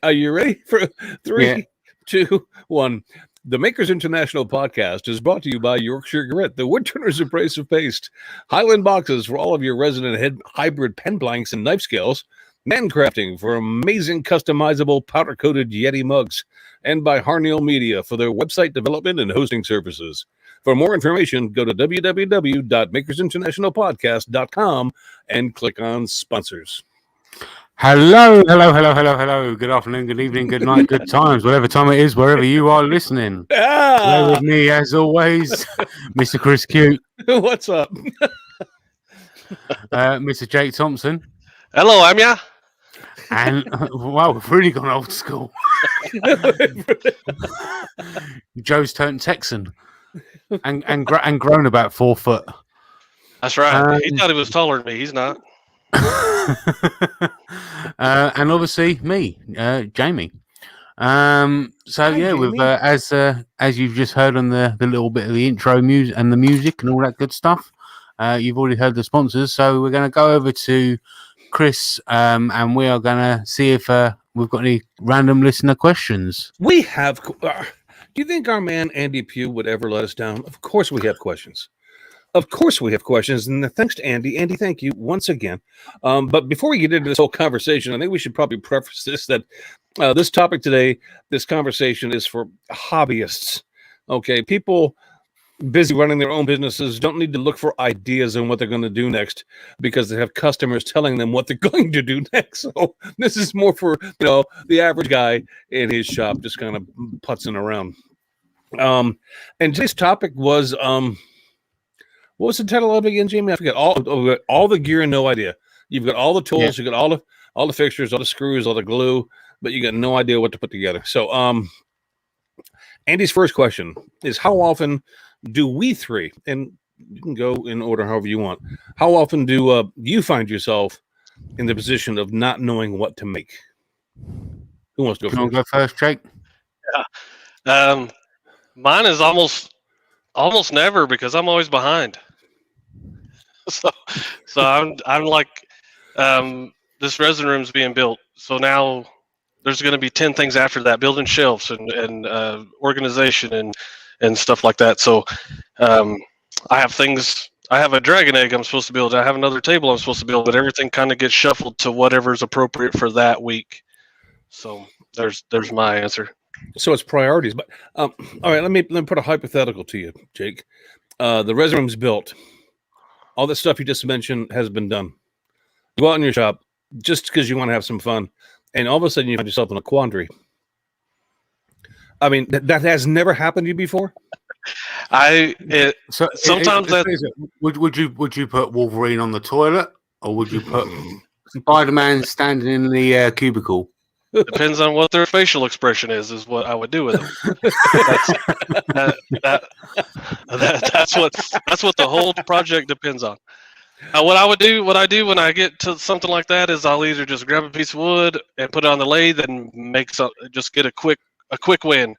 Are you ready for three, Yeah. 2, 1? The Makers International podcast is brought to you by Yorkshire Grit, the Woodturner's Abrasive Paste, Highland Boxes for all of your resident hybrid pen blanks and knife scales, Mancrafting for amazing customizable powder-coated Yeti mugs, and by Harneal Media for their website development and hosting services. For more information, go to www.makersinternationalpodcast.com and click on sponsors. Hello. Good afternoon, good evening, good night, good times, whatever time it is, wherever you are listening. Today with me, as always, Mr. Chris Cute. What's up? Mr. Jake Thompson. Hello, I'm ya. And, wow, we've really gone old school. Joe's turned Texan and grown about 4 foot. That's right. He thought he was taller than me. He's not. And obviously me, Jamie. Hi, Jamie. with as you've just heard on the little bit of the intro music and the music and all that good stuff, you've already heard the sponsors. So we're going to go over to Chris, and we are going to see if we've got any random listener questions. We have. Do you think our man Andy Pugh would ever let us down? Of course, we have questions. And thanks to Andy. Andy, thank you once again. But before we get into this whole conversation, I think we should probably preface this that this topic today, this conversation is for hobbyists. Okay, people busy running their own businesses don't need to look for ideas on what they're going to do next because they have customers telling them what they're going to do next. So this is more for the average guy in his shop just kind of putzing around. And today's topic was what was the title of it again, Jamie? I forget. All the gear and no idea. You've got all the tools, you got all the fixtures, all the screws, all the glue, but you got no idea what to put together. So Andy's first question is, how often do we three, and you can go in order however you want, how often do you find yourself in the position of not knowing what to make? Who wants to go first? Go first, Jake? Yeah. Mine is almost never because I'm always behind. So I'm like, this resin room's being built. So now there's going to be 10 things after that, building shelves and organization and stuff like that. So I have things. I have a dragon egg I'm supposed to build. I have another table I'm supposed to build, but everything kind of gets shuffled to whatever's appropriate for that week. So there's my answer. So it's priorities. But all right, let me put a hypothetical to you, Jake. The resin room's built. All the stuff you just mentioned has been done. You go out in your shop just because you want to have some fun, and all of a sudden you find yourself in a quandary. I mean, that has never happened to you before. Would you put Wolverine on the toilet, or would you put Spider-Man standing in the cubicle? Depends on what their facial expression is what I would do with them. That's what the whole project depends on. What I do when I get to something like that is I'll either just grab a piece of wood and put it on the lathe and just get a quick win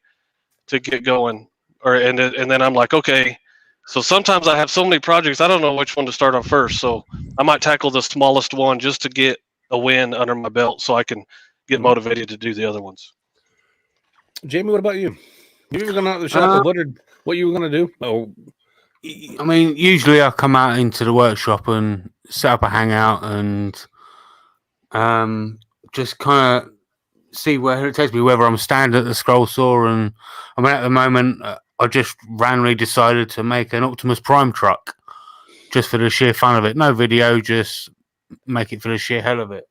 to get going, and then I'm like, okay. So sometimes I have so many projects I don't know which one to start on first. So I might tackle the smallest one just to get a win under my belt, so I can get motivated to do the other ones. Jamie, what about you? You ever gone out to the shop and wondered what you were going to do? Oh, I mean, usually I come out into the workshop and set up a hangout and just kind of see where it takes me, whether I'm standing at the scroll saw. And I mean, at the moment, I just randomly decided to make an Optimus Prime truck just for the sheer fun of it. No video, just make it for the sheer hell of it.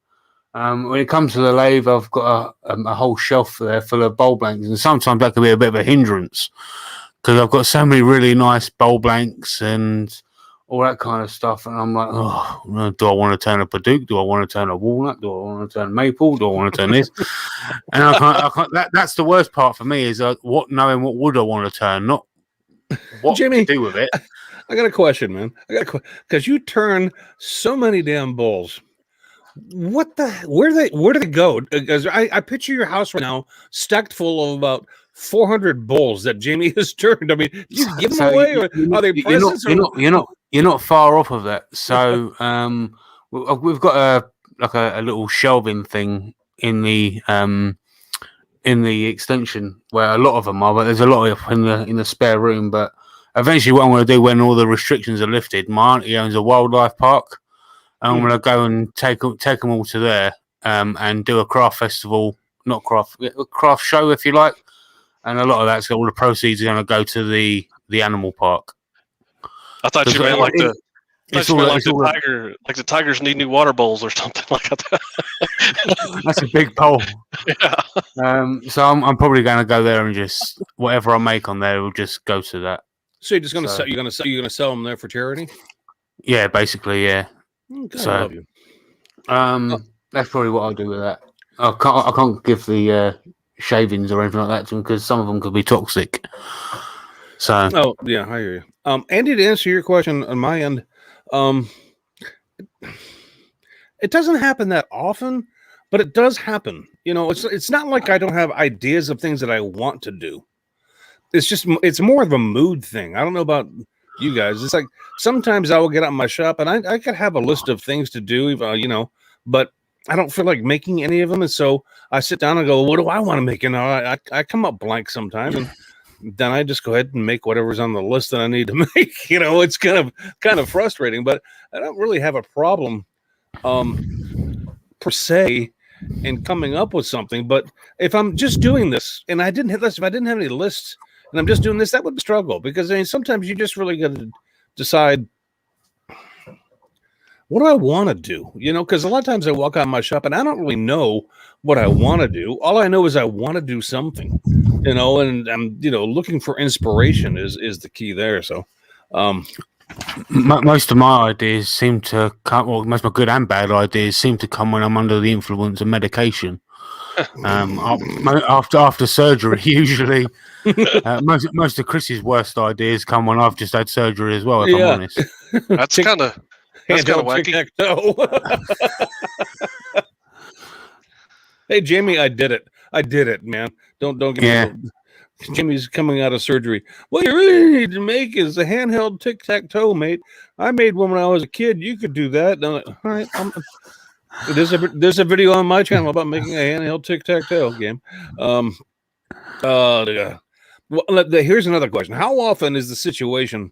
When it comes to the lathe, I've got a whole shelf there full of bowl blanks, and sometimes that can be a bit of a hindrance because I've got so many really nice bowl blanks and all that kind of stuff, and I'm like, oh, do I want to turn a Paduke? Do I want to turn a walnut? Do I want to turn maple? Do I want to turn this? And I can't. That's the worst part for me is knowing what wood I want to turn, not what Jimmy, to do with it. I got a question, man. Because you turn so many damn bowls. Where do they go? Because I picture your house right now stacked full of about 400 bowls that Jamie has turned. I mean, do you give them away, or are they presents? You're not far off of that. So we've got a little shelving thing in the in the extension where a lot of them are, but there's a lot of in the spare room. But eventually, what I'm going to do when all the restrictions are lifted, my auntie owns a wildlife park, and I'm going to go and take them all to there and do a craft festival, not craft, a craft show, if you like. And a lot of that's all the proceeds are going to go to the animal park. I thought you So meant like the. it's I all- meant like it's the all- tiger, like the tigers need new water bowls or something like that. That's a big pole. Yeah. So I'm probably going to go there and just whatever I make on there will just go to that. So you're just gonna So- sell? You're gonna sell them there for charity? Yeah, basically, yeah. God, So- I love you. That's probably what I'll do with that. I can't give the shavings or anything like that to them because some of them could be toxic. So Oh yeah, I hear you. Andy, to answer your question on my end, it doesn't happen that often, but it does happen. You know, it's not like I don't have ideas of things that I want to do. It's more of a mood thing. I don't know about you guys. It's like sometimes I will get out in my shop and I could have a list of things to do, you know, but I don't feel like making any of them. And so I sit down and go, what do I want to make? And I come up blank sometimes. And then I just go ahead and make whatever's on the list that I need to make. You know, it's kind of frustrating, but I don't really have a problem per se in coming up with something. But if I'm just doing this and if I didn't have any lists and I'm just doing this, that would be a struggle, because I mean sometimes you just really got to decide, what do I want to do? You know, because a lot of times I walk out of my shop and I don't really know what I want to do. All I know is I want to do something, you know, and I'm, you know, looking for inspiration is the key there. So, most of my ideas seem to come, well, most of my good and bad ideas seem to come when I'm under the influence of medication. After surgery, usually most of Chris's worst ideas come when I've just had surgery as well. If I'm honest, That's kind of wacky. tic-tac-toe. Hey, Jamie, I did it, man. Don't get Yeah. me. Jimmy's coming out of surgery. What you really need to make is a handheld tic-tac-toe, mate. I made one when I was a kid. You could do that. And I'm like, all right. There's a video on my channel about making a handheld tic-tac-toe game. Here's another question. How often is the situation,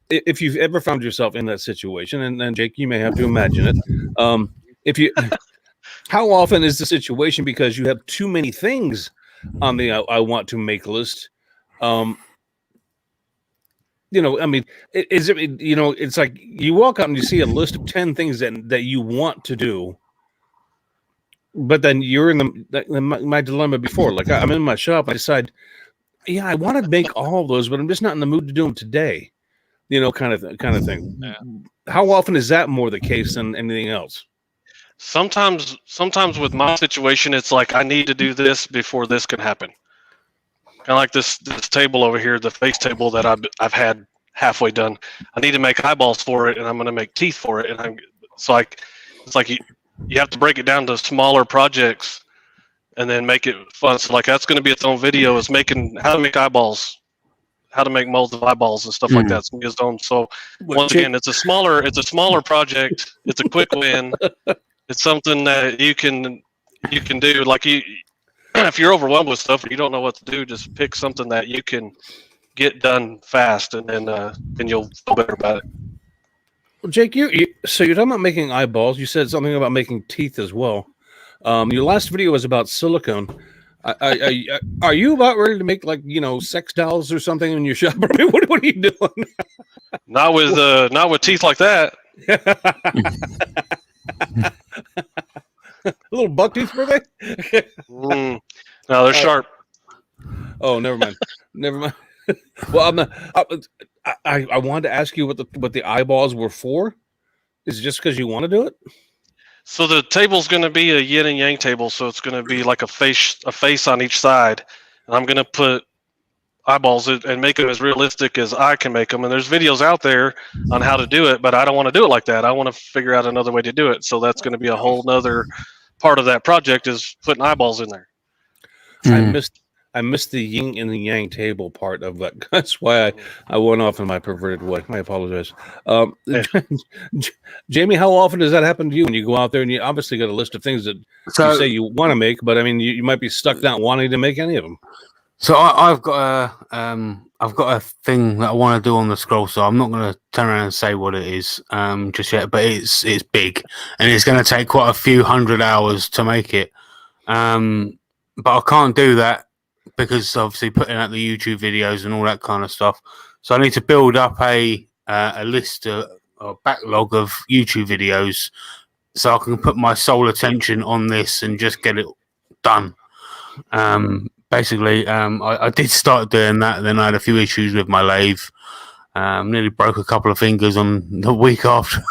if you've ever found yourself in that situation, and Jake, you may have to imagine it. How often is the situation because you have too many things on the I want to make list? You know, I mean, is it, you know, it's like you walk out and you see a list of 10 things that you want to do, but then you're in my dilemma before. Like I'm in my shop, I decide, yeah, I want to make all of those, but I'm just not in the mood to do them today. You know, kind of thing. Yeah. How often is that more the case than anything else? Sometimes with my situation, it's like I need to do this before this can happen. Kind of like this table over here, the face table that I've had halfway done. I need to make eyeballs for it, and I'm going to make teeth for it, and it's like you have to break it down to smaller projects, and then make it fun. So like that's going to be its own video, is making how to make eyeballs, how to make molds of eyeballs and stuff like that. It's gonna be its own. So once again, it's a smaller project. It's a quick win. It's something that you can do. Like if you're overwhelmed with stuff or you don't know what to do, just pick something that you can get done fast, and then you'll feel better about it. Well, Jake, so you're talking about making eyeballs. You said something about making teeth as well. Your last video was about silicone. Are you about ready to make, like, you know, sex dolls or something in your shop? I mean, what are you doing? Not with teeth like that. A little buck tooth birthday? No, they're sharp. Oh, never mind. Never mind. Well, I wanted to ask you what the eyeballs were for. Is it just because you want to do it? So the table's going to be a yin and yang table. So it's going to be like a face on each side, and I'm going to put eyeballs and make them as realistic as I can make them. And there's videos out there on how to do it, but I don't want to do it like that. I want to figure out another way to do it. So that's going to be a whole nother part of that project, is putting eyeballs in there. I missed the yin and the yang table part of that. That's why I went off in my perverted way. I apologize. Yeah. Jamie, how often does that happen to you when you go out there and you obviously got a list of things that you say you want to make, but I mean, you might be stuck not wanting to make any of them. So I've got a thing that I want to do on the scroll. So I'm not going to turn around and say what it is just yet, but it's big and it's going to take quite a few 100 hours to make it. But I can't do that because obviously putting out the YouTube videos and all that kind of stuff. So I need to build up a list, a backlog of YouTube videos, so I can put my sole attention on this and just get it done. Basically, I did start doing that. Then I had a few issues with my lathe. Nearly broke a couple of fingers on the week after.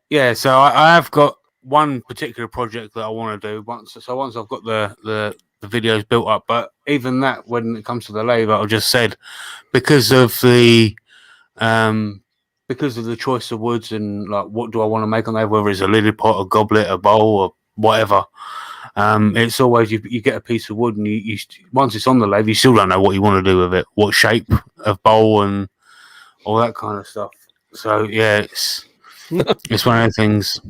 Yeah, so I have got one particular project that I want to do once I've got the videos built up. But even that, when it comes to the lathe, I just said because of the choice of woods and like what do I want to make on there, whether it's a lily pot, a goblet, a bowl, or whatever. It's always you get a piece of wood and you once it's on the lathe, you still don't know what you want to do with it, what shape of bowl and all that kind of stuff. So yeah, it's one of those things.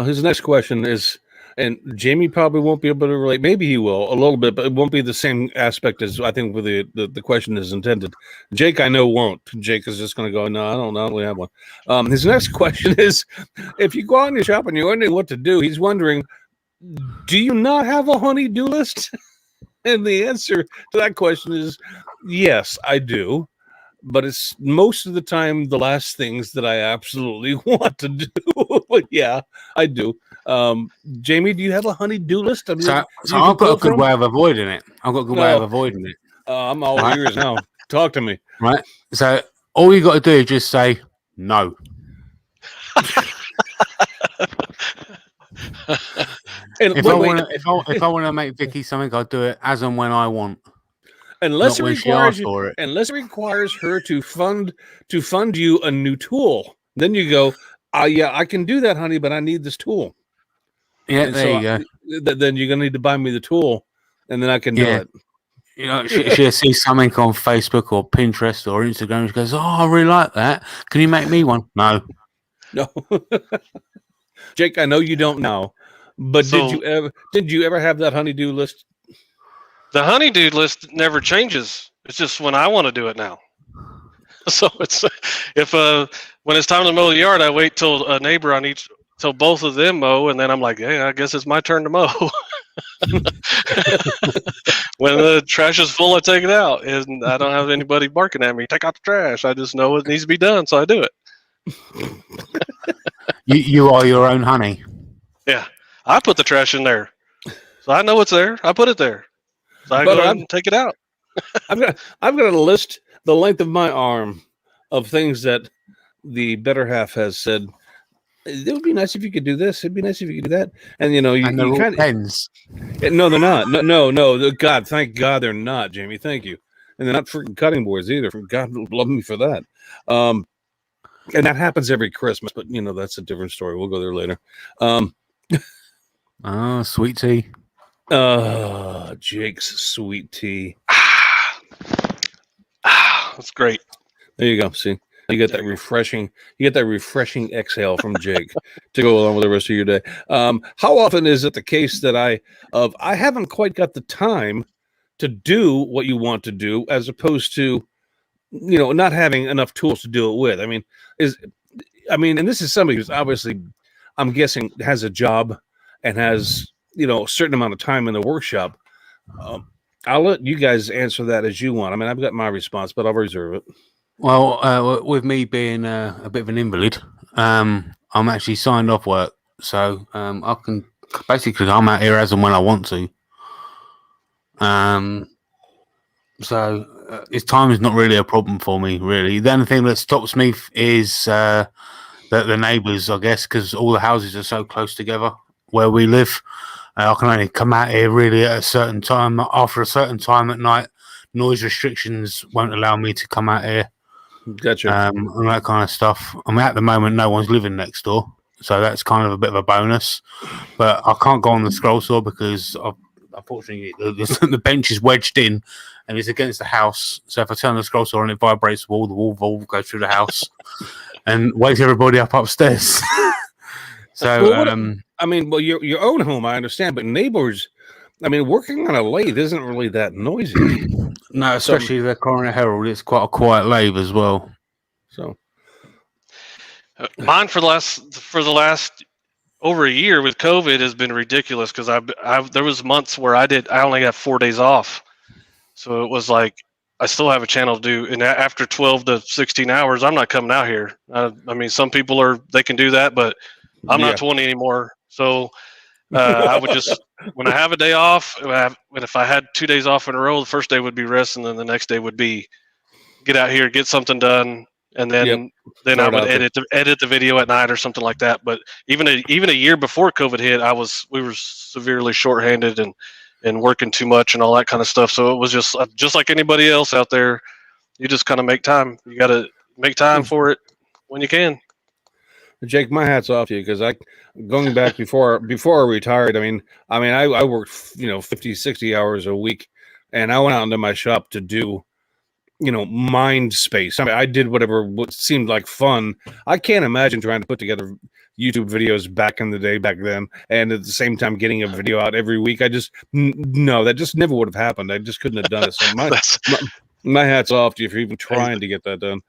His next question is, and Jamie probably won't be able to relate. Maybe he will a little bit, but it won't be the same aspect as I think with the question is intended. Jake, I know won't. Jake is just going to go, no, I don't really have one. His next question is, if you go out in your shop and you're wondering what to do, he's wondering, do you not have a honey-do list? And the answer to that question is, yes, I do. But it's most of the time the last things that I absolutely want to do. But yeah, I do. Jamie, do you have a honey-do list? So I've got a good way of avoiding it. I'm all ears now. Talk to me. Right. So all you got to do is just say no. And if I want to make Vicky something, I'll do it as and when I want. Unless it requires her to fund you a new tool, then you go, yeah, I can do that, honey, but I need this tool. Yeah, and there you go. Then you're gonna need to buy me the tool, and then I can do it. You know, she'll see something on Facebook or Pinterest or Instagram. She goes, "Oh, I really like that. Can you make me one?" No. Jake, I know you don't know, but did you ever have that honey-do list? The honey-do list never changes. It's just when I want to do it now. So it's when it's time to mow the yard, I wait till a neighbor till both of them mow, and then I'm like, hey, I guess it's my turn to mow. When the trash is full, I take it out, and I don't have anybody barking at me, take out the trash. I just know it needs to be done, so I do it. You are your own honey. Yeah, I put the trash in there, so I know it's there. I put it there, so I go and take it out. I've got a list the length of my arm of things that the better half has said. It would be nice if you could do this. It'd be nice if you could do that. And you kind of pens. No, they're not. No. God, thank God they're not, Jamie. Thank you. And they're not freaking cutting boards either. God love me for that. And that happens every Christmas, but that's a different story. We'll go there later. Sweet tea. Jake's sweet tea. That's great. There you go. See, you get that refreshing. You get that refreshing exhale from Jake to go along with the rest of your day. How often is it the case that I haven't quite got the time to do what you want to do, as opposed to not having enough tools to do it with? And this is somebody who's obviously, I'm guessing, has a job and has a certain amount of time in the workshop. I'll let you guys answer that as you want. I mean, I've got my response, but I'll reserve it. Well, with me being a bit of an invalid, I'm actually signed off work, so I can basically come out here as and when I want to. So his time is not really a problem for me, really. The only thing that stops me is the neighbours, I guess, because all the houses are so close together where we live. I can only come out here really at a certain time. After a certain time at night, noise restrictions won't allow me to come out here. Gotcha. And that kind of stuff. I mean, at the moment, no one's living next door, so that's kind of a bit of a bonus. But I can't go on the scroll saw because unfortunately the bench is wedged in and it's against the house. So if I turn the scroll saw and it vibrates the wall will go through the house and wakes everybody up upstairs. So well, your own home, I understand, but neighbors, I mean, working on a lathe isn't really that noisy. No, especially the Coroner Herald. It's quite a quiet lathe as well. So mine for the last over a year with COVID has been ridiculous because there was months where I only have 4 days off, so it was like I still have a channel to do, and after 12 to 16 hours, I'm not coming out here. I mean, some people they can do that, but I'm not 20 anymore. So I would just, when I have a day off, and if I had 2 days off in a row, the first day would be rest, and then the next day would be get out here, get something done, and then I would edit the video at night or something like that. But even a year before COVID hit, we were severely shorthanded and working too much and all that kind of stuff. So it was just like anybody else out there. You just kind of make time. You got to make time for it when you can. Jake, my hat's off to you because going back before I retired, I worked 50, 60 hours a week, and I went out into my shop to do mind space. I mean, I did what seemed like fun. I can't imagine trying to put together YouTube videos back in the day, back then, and at the same time getting a video out every week. I just no, that just never would have happened. I just couldn't have done it. So my hat's off to you for even trying to get that done.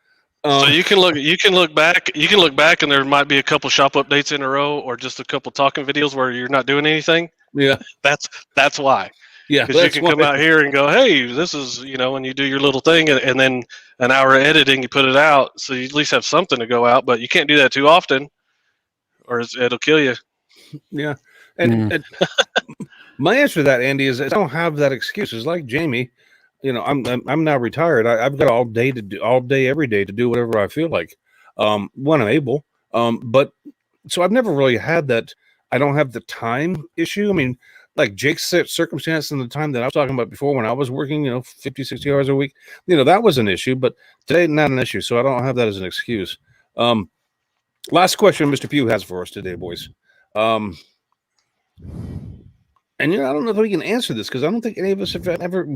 So you can look back, and there might be a couple shop updates in a row, or just a couple talking videos where you're not doing anything. Yeah, that's why. Yeah, because you can come out here and go, hey, this is and you do your little thing, and then an hour of editing, you put it out, so you at least have something to go out. But you can't do that too often, or it'll kill you. Yeah, and my answer to that, Andy, is I don't have that excuse. It's like Jamie. I'm now retired. I've got all day every day to do whatever I feel like, when I'm able. But so I've never really had that. I don't have the time issue. I mean, like Jake's circumstance and the time that I was talking about before when I was working, 50, 60 hours a week, that was an issue, but today, not an issue. So I don't have that as an excuse. Last question Mr. Pugh has for us today, boys. And I don't know if we can answer this because I don't think any of us have ever.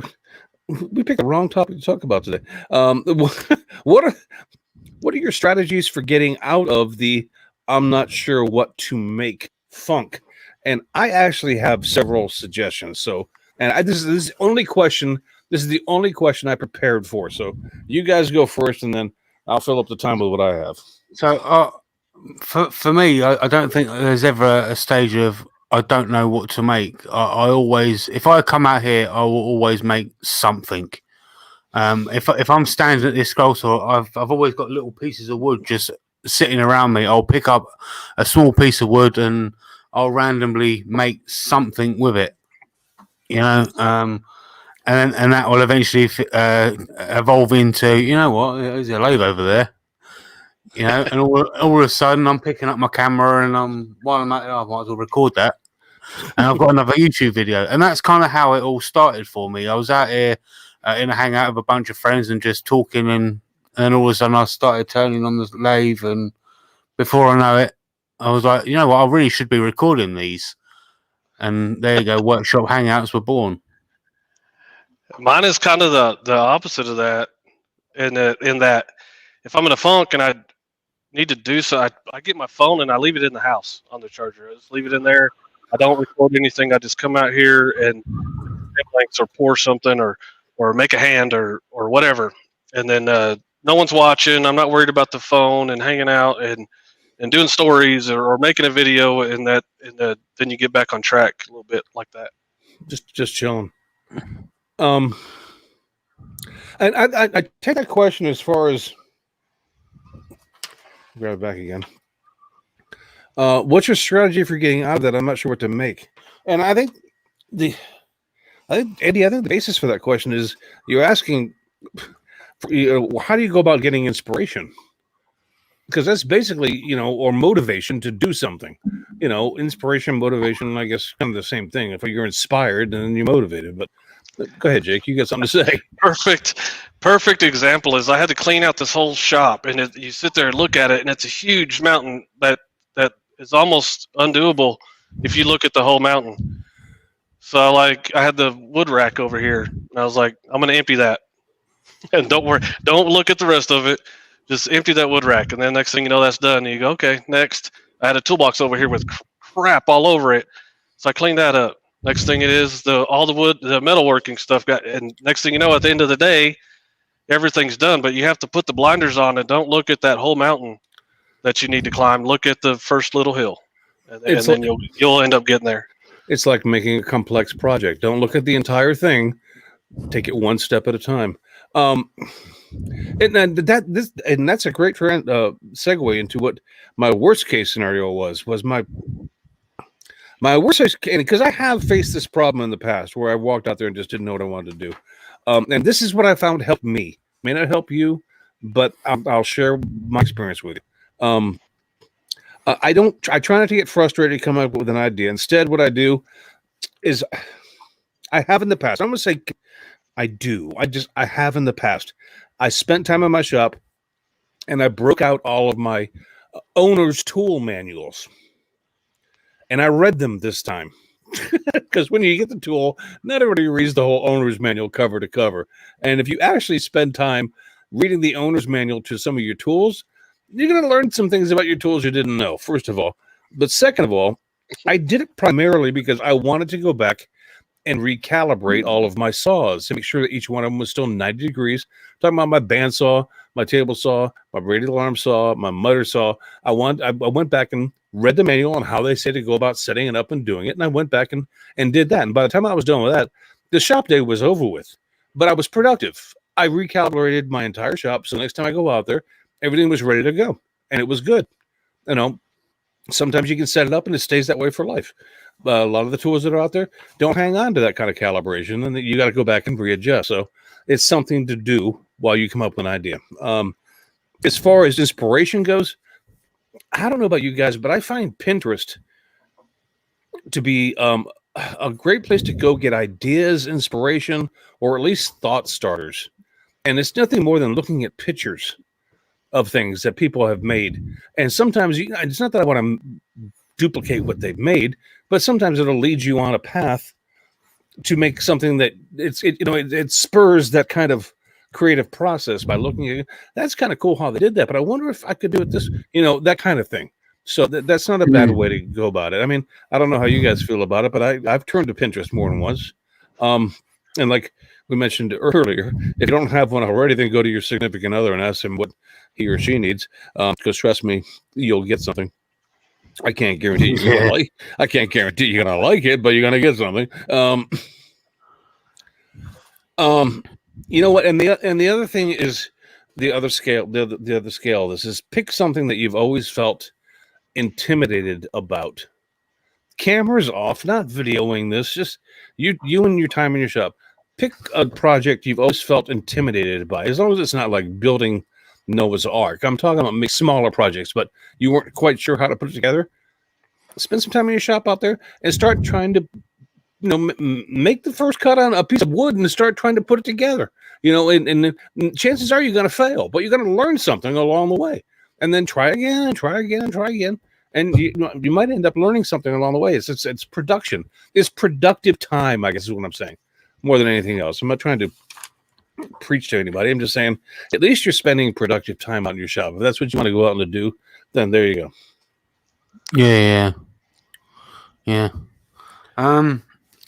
We picked the wrong topic to talk about today. What are your strategies for getting out of the I'm not sure what to make funk? And I actually have several suggestions. So, and this is the only question. This is the only question I prepared for. So you guys go first, and then I'll fill up the time with what I have. So for me, I don't think there's ever a stage of I don't know what to make. I always, if I come out here, I will always make something. If I'm standing at this scroll saw, I've always got little pieces of wood just sitting around me. I'll pick up a small piece of wood and I'll randomly make something with it, and that will eventually evolve into, there's a lathe over there, and all of a sudden I'm picking up my camera and while I'm at it, I might as well record that, and I've got another YouTube video, and that's kind of how it all started for me. I was out here in a hangout with a bunch of friends and just talking, and all of a sudden I started turning on the lathe, and before I know it, I was like, what, I really should be recording these. And there you go, workshop hangouts were born. Mine is kind of the opposite of that, in that if I'm in a funk and I need to do so, I get my phone and I leave it in the house on the charger. I just leave it in there. I don't record anything. I just come out here and or pour something or make a hand or whatever. And then no one's watching. I'm not worried about the phone and hanging out and doing stories or making a video, and then you get back on track a little bit like that. Just chilling. And I take that question as far as grab it back again. What's your strategy for getting out of that? I'm not sure what to make. And I think Andy, the basis for that question is you're asking, how do you go about getting inspiration? Because that's basically, or motivation to do something. Inspiration, motivation, I guess, kind of the same thing. If you're inspired, then you're motivated. But go ahead, Jake. You got something to say. Perfect example is I had to clean out this whole shop, and you sit there and look at it, and it's a huge mountain that is almost undoable if you look at the whole mountain. So like I had the wood rack over here, and I was like, I'm gonna empty that, and don't worry, don't look at the rest of it. Just empty that wood rack, and then next thing you know, that's done. And you go, okay, next. I had a toolbox over here with crap all over it, so I cleaned that up. Next thing it is all the wood, the metalworking stuff got, and next thing you know, at the end of the day, everything's done. But you have to put the blinders on and don't look at that whole mountain that you need to climb. Look at the first little hill, and then you'll end up getting there. It's like making a complex project. Don't look at the entire thing. Take it one step at a time. And that's a great segue into what my worst case scenario was my worst case, because I have faced this problem in the past where I walked out there and just didn't know what I wanted to do. And this is what I found helped me. May not help you, but I'll share my experience with you. I try not to get frustrated, come up with an idea. Instead, what I do is I have in the past, I'm going to say I have in the past. I spent time in my shop and I broke out all of my owner's tool manuals and I read them this time. Because when you get the tool, not everybody reads the whole owner's manual cover to cover. And if you actually spend time reading the owner's manual to some of your tools, you're going to learn some things about your tools you didn't know, first of all. But second of all, I did it primarily because I wanted to go back and recalibrate all of my saws to make sure that each one of them was still 90 degrees. I'm talking about my bandsaw, my table saw, my radial arm saw, my mutter saw. I went back and read the manual on how they say to go about setting it up and doing it. And I went back and did that. And by the time I was done with that, the shop day was over with. But I was productive. I recalibrated my entire shop. So next time I go out there, everything was ready to go. And it was good. You know, sometimes you can set it up and it stays that way for life. A lot of the tools that are out there don't hang on to that kind of calibration, and you got to go back and readjust. So it's something to do while you come up with an idea. As far as inspiration goes, I don't know about you guys, but I find Pinterest to be a great place to go get ideas, inspiration, or at least thought starters. And it's nothing more than looking at pictures of things that people have made. And sometimes it's not that I want to duplicate what they've made, but sometimes it'll lead you on a path to make something that it spurs that kind of creative process by looking at it. That's kind of cool how they did that, but I wonder if I could do it this, that kind of thing. So that's not a bad way to go about it. I mean, I don't know how you guys feel about it, but I've turned to Pinterest more than once. And like we mentioned earlier, if you don't have one already, then go to your significant other and ask him what he or she needs. Because trust me, you'll get something. I can't guarantee you're gonna like. I can't guarantee you're gonna like it, but you're gonna get something. You know what? And the other thing is the other scale. The other scale. This is pick something that you've always felt intimidated about. Cameras off, not videoing this. Just you and your time in your shop. Pick a project you've always felt intimidated by, as long as it's not like building Noah's Ark. I'm talking about smaller projects, but you weren't quite sure how to put it together. Spend some time in your shop out there and start trying to, make the first cut on a piece of wood and start trying to put it together. And chances are you're going to fail, but you're going to learn something along the way, and then try again and try again and try again. And you might end up learning something along the way. It's production. It's productive time, I guess is what I'm saying, more than anything else. I'm not trying to preach to anybody. I'm just saying, at least you're spending productive time out in your shop. If that's what you want to go out and do, then there you go. Yeah.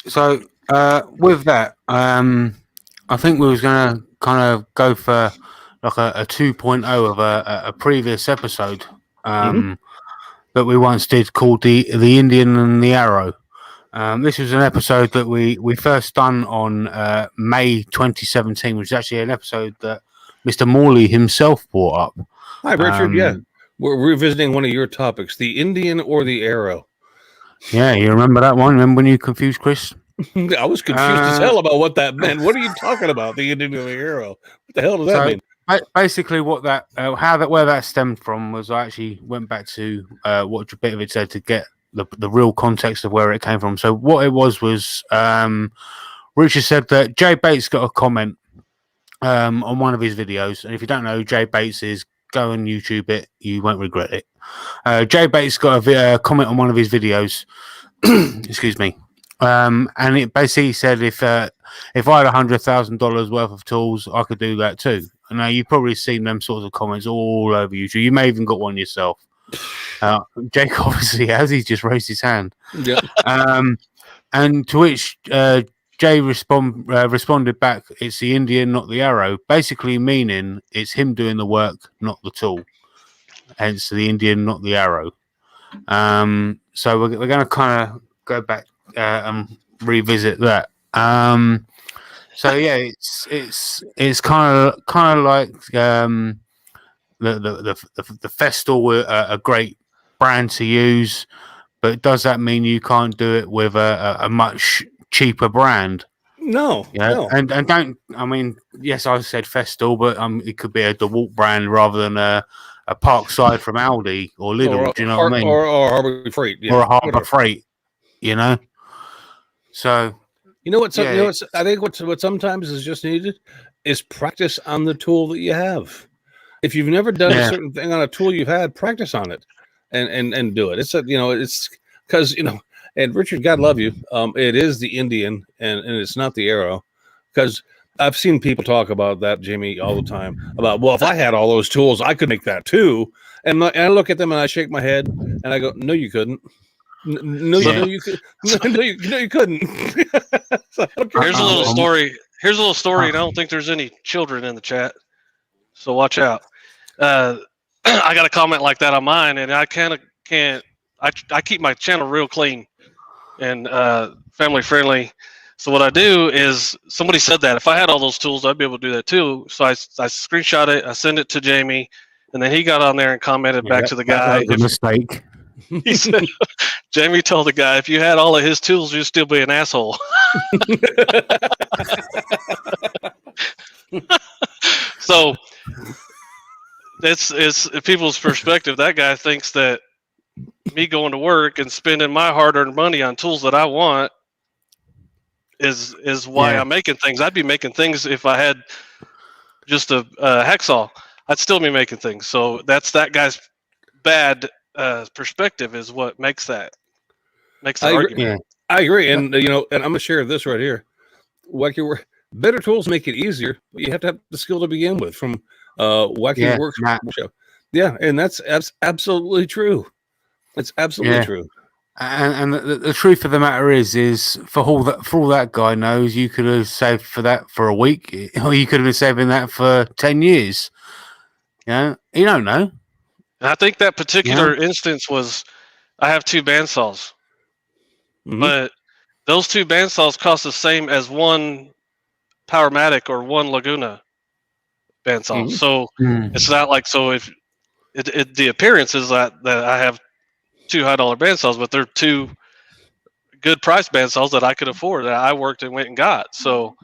So with that, I think we was gonna kind of go for like a 2.0 of a previous episode that we once did called the Indian and the Arrow. This was an episode that we first done on May 2017, which is actually an episode that Mr. Morley himself brought up. Hi, Richard. Yeah, we're revisiting one of your topics, the Indian or the Arrow. Yeah, you remember that one? Remember when you confused Chris? I was confused as hell about what that meant. What are you talking about, the Indian or the Arrow? What the hell does that mean? Basically, what that where that stemmed from was I actually went back to what Bitovic said to get the real context of where it came from. So what it was Richard said that Jay Bates got a comment on one of his videos, and if you don't know who Jay Bates is, go and YouTube it. You won't regret it. Jay Bates got a comment on one of his videos. Excuse me. And it basically said if I had $100,000 worth of tools, I could do that too. Now you've probably seen them sorts of comments all over YouTube. You may even got one yourself. Jake obviously has. He's just raised his hand. Yeah. And to which Jay responded back, "It's the Indian, not the arrow." Basically meaning it's him doing the work, not the tool. Hence the Indian, not the arrow. So we're going to kind of go back and revisit that. So yeah, it's kind of like the Festool, a great brand to use, but does that mean you can't do it with a much cheaper brand? No, Yeah, no. and don't, I mean, yes, I said Festool, but it could be a DeWalt brand rather than a Parkside from Aldi or Lidl. Do you know what I mean? Or Harbor Freight, yeah, or a Harbor whatever. Freight, you know. So You know what? Yeah, You know what? I think what sometimes is just needed is practice on the tool that you have. If you've never done a Yeah. certain thing on a tool you've had, practice on it, and do it. It's it's because and Richard, God love you. It is the Indian, and it's not the arrow, because I've seen people talk about that, Jamie, all the time about, well, if I had all those tools, I could make that too. And I look at them and I shake my head and I go, no, you couldn't. No, Yeah. you could. No, you couldn't. So I don't care. Here's a little Um, story. Here's a little story, and I don't think there's any children in the chat, so watch out. I got a comment like that on mine, and I kind of can't. I keep my channel real clean and family friendly. So what I do is, somebody said that if I had all those tools, I'd be able to do that too. So I screenshot it, I send it to Jamie, and then he got on there and commented back to the guy. That was a mistake. He said, Jamie told the guy, if you had all of his tools, you'd still be an asshole. So it's people's perspective. That guy thinks that me going to work and spending my hard-earned money on tools that I want is why Yeah. I'm making things. I'd be making things if I had just a hacksaw. I'd still be making things. So that's that guy's bad perspective is what makes the I agree. argument. Yeah. I agree, and and I'm gonna share this right here. Better tools make it easier, but you have to have the skill to begin with. From Wacky Yeah, Workshop. Yeah, and that's absolutely true. It's absolutely Yeah. true. And the truth of the matter is for all that guy knows, you could have saved for that for a week, or you could have been saving that for 10 years. You don't know. And I think that particular instance was, I have two bandsaws, Mhm. but those two bandsaws cost the same as one Powermatic or one Laguna bandsaw. Mhm. So it's not like, so if the appearance is that I have two $high bandsaws, but they're two good price bandsaws that I could afford, that I worked and went and got. So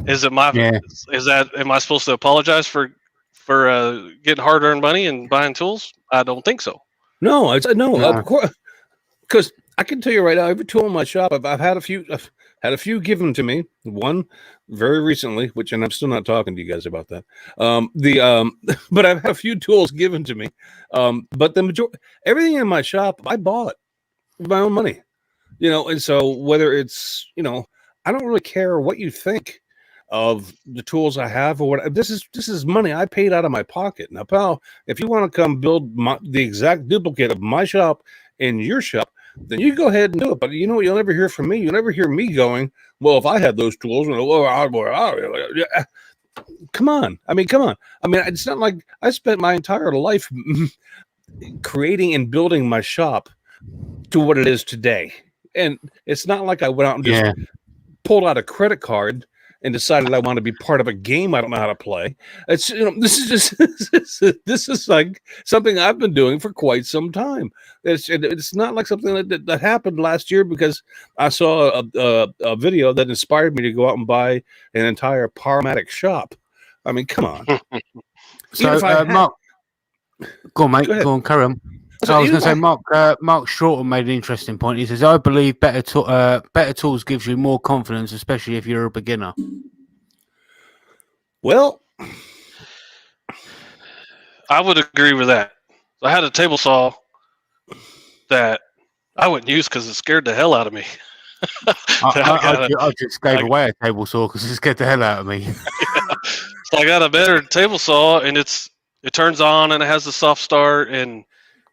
is it my Yeah. am I supposed to apologize for getting hard-earned money and buying tools? I don't think so. No, no, Yeah. of course, because I can tell you right now, every tool in my shop, I've had a few given to me. One very recently, and I'm still not talking to you guys about that. But I've had a few tools given to me. But the majority, everything in my shop, I bought with my own money. And so whether it's, I don't really care what you think of the tools I have or what. This is money I paid out of my pocket. Now, pal, if you want to come build the exact duplicate of my shop in your shop, then you go ahead and do it. But you know what? You'll never hear from me. You'll never hear me going, well, if I had those tools, come on. I mean, come on. I mean, it's not like I spent my entire life creating and building my shop to what it is today. And it's not like I went out and just pulled out a credit card and decided I want to be part of a game I don't know how to play. It's this is like something I've been doing for quite some time. It's not like something that happened last year because I saw a video that inspired me to go out and buy an entire Powermatic shop. I mean, come on. So Mark, go on, mate. Go on, carry on. So I was going to say, Mark Shorten made an interesting point. He says, "I believe better tools gives you more confidence, especially if you're a beginner." Well, I would agree with that. I had a table saw that I wouldn't use because it scared the hell out of me. I just gave away a table saw because it scared the hell out of me. So I got a better table saw, and it turns on and it has the soft start, and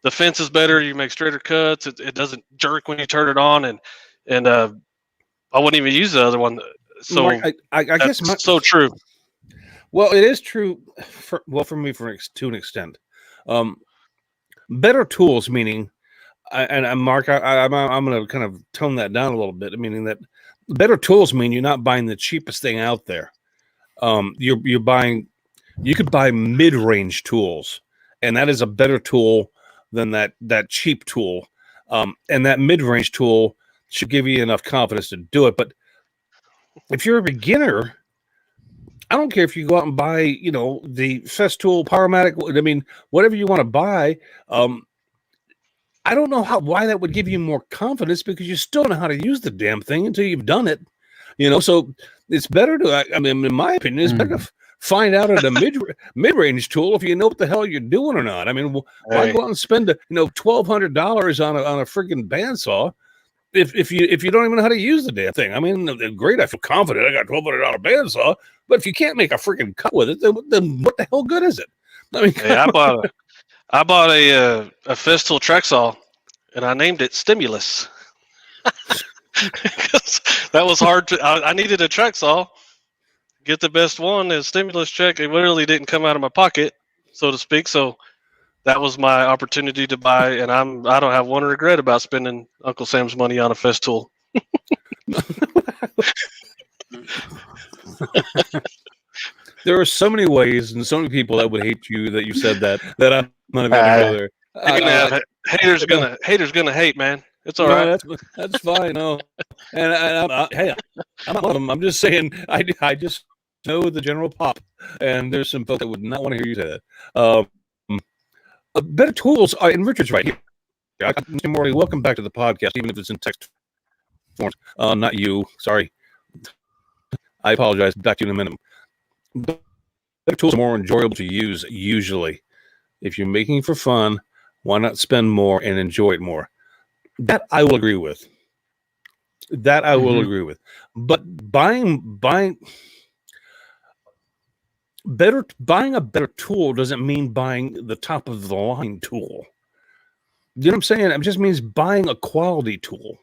the fence is better. You make straighter cuts. It doesn't jerk when you turn it on, and I wouldn't even use the other one. So Mark, I guess so true. Well, it is true. For me, to an extent, better tools meaning. And Mark, I'm going to kind of tone that down a little bit, meaning that better tools mean you're not buying the cheapest thing out there. You could buy mid-range tools, and that is a better tool than that cheap tool. And that mid-range tool should give you enough confidence to do it. But if you're a beginner, I don't care if you go out and buy, the Festool Powermatic. I mean, whatever you want to buy. I don't know why that would give you more confidence, because you still know how to use the damn thing until you've done it. So it's better to, in my opinion, it's better to find out at a mid-range tool if you know what the hell you're doing or not. I mean, why go out and spend $1,200 on a freaking bandsaw if you don't even know how to use the damn thing? I mean, great, I feel confident I got a $1,200 bandsaw, but if you can't make a freaking cut with it, then what the hell good is it? I mean, I bought a Festool track saw, and I named it Stimulus. That was hard I needed a track saw, get the best one, and stimulus check. It literally didn't come out of my pocket, so to speak. So that was my opportunity to buy, and I don't have one regret about spending Uncle Sam's money on a Festool. There are so many ways and so many people that would hate you that you said that I'm not even going to go there. Haters gonna hate, man. It's all right. That's fine. No, and I'm not one of them. I'm just saying I just know the general pop, and there's some folks that would not want to hear you say that. Better tools, and Richard's right here. Mr. Morley, welcome back to the podcast, even if it's in text form. Not you. Sorry. I apologize. Back to you in a minute. Better tools are more enjoyable to use, usually. If you're making for fun, why not spend more and enjoy it more? That I will agree with. But buying a better tool doesn't mean buying the top of the line tool. You know what I'm saying? It just means buying a quality tool.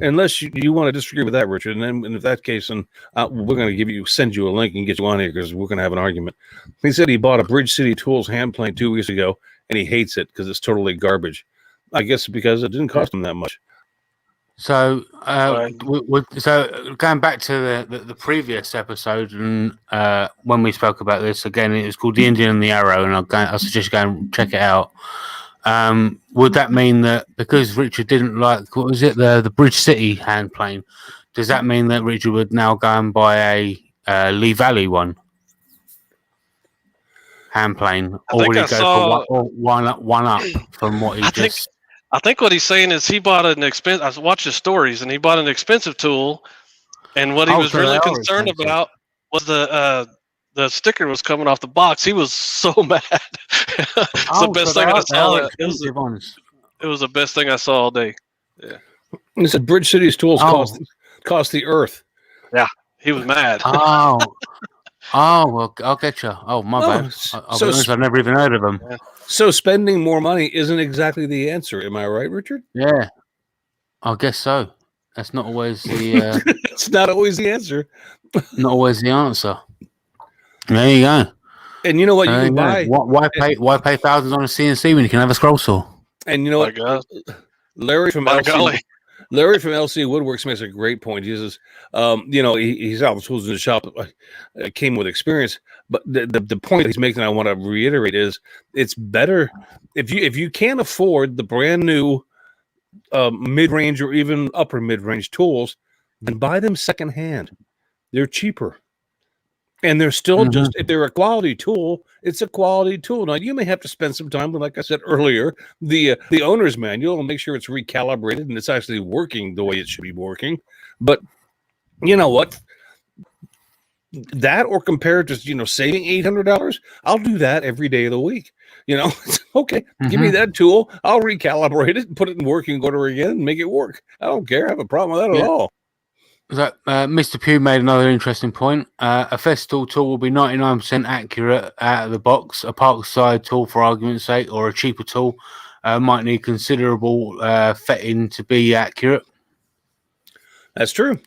Unless you want to disagree with that, Richard, and then in that case, then we're going to send you a link and get you on here because we're going to have an argument. He said he bought a Bridge City Tools hand plane 2 weeks ago, and he hates it because it's totally garbage. I guess because it didn't cost him that much. So, so going back to the previous episode, and when we spoke about this again, it was called The Indian and the Arrow, and I suggest you go and check it out. Would that mean that because Richard didn't like, what was it, the Bridge City hand plane, does that mean that Richard would now go and buy a Lee Valley one hand plane, or would he go for one up from what he I think what he's saying is he bought an expensive. I watched his stories, and he bought an expensive tool, and what he was really concerned about was the sticker was coming off the box. He was so mad. It's the best thing I saw. It was the best thing I saw all day. Yeah. He said Bridge City's tools cost the earth. Yeah, he was mad. Oh, well, I'll get you. Oh, my bad. I've never even heard of them. Yeah. So spending more money isn't exactly the answer. Am I right, Richard? Yeah, I guess so. That's not always the... It's not always the answer. Not always the answer. There you go. And you know what you can buy? Why pay thousands on a CNC when you can have a scroll saw? And you know what? Larry from LC Woodworks makes a great point. He says, he's out of tools in the shop. Came with experience, but the point he's making, I want to reiterate, is it's better if you can't afford the brand new mid-range or even upper mid-range tools, then buy them secondhand. They're cheaper. And they're still just, if they're a quality tool, it's a quality tool. Now, you may have to spend some time, but like I said earlier, the owner's manual will make sure it's recalibrated and it's actually working the way it should be working. But you know what? That or compared to, saving $800, I'll do that every day of the week. You know, okay, give me that tool. I'll recalibrate it and put it in working order again and make it work. I don't care. I have a problem with that at all. Mr. Pugh made another interesting point. A Festool tool will be 99% accurate out of the box. A Parkside tool, for argument's sake, or a cheaper tool might need considerable fetting to be accurate. That's true.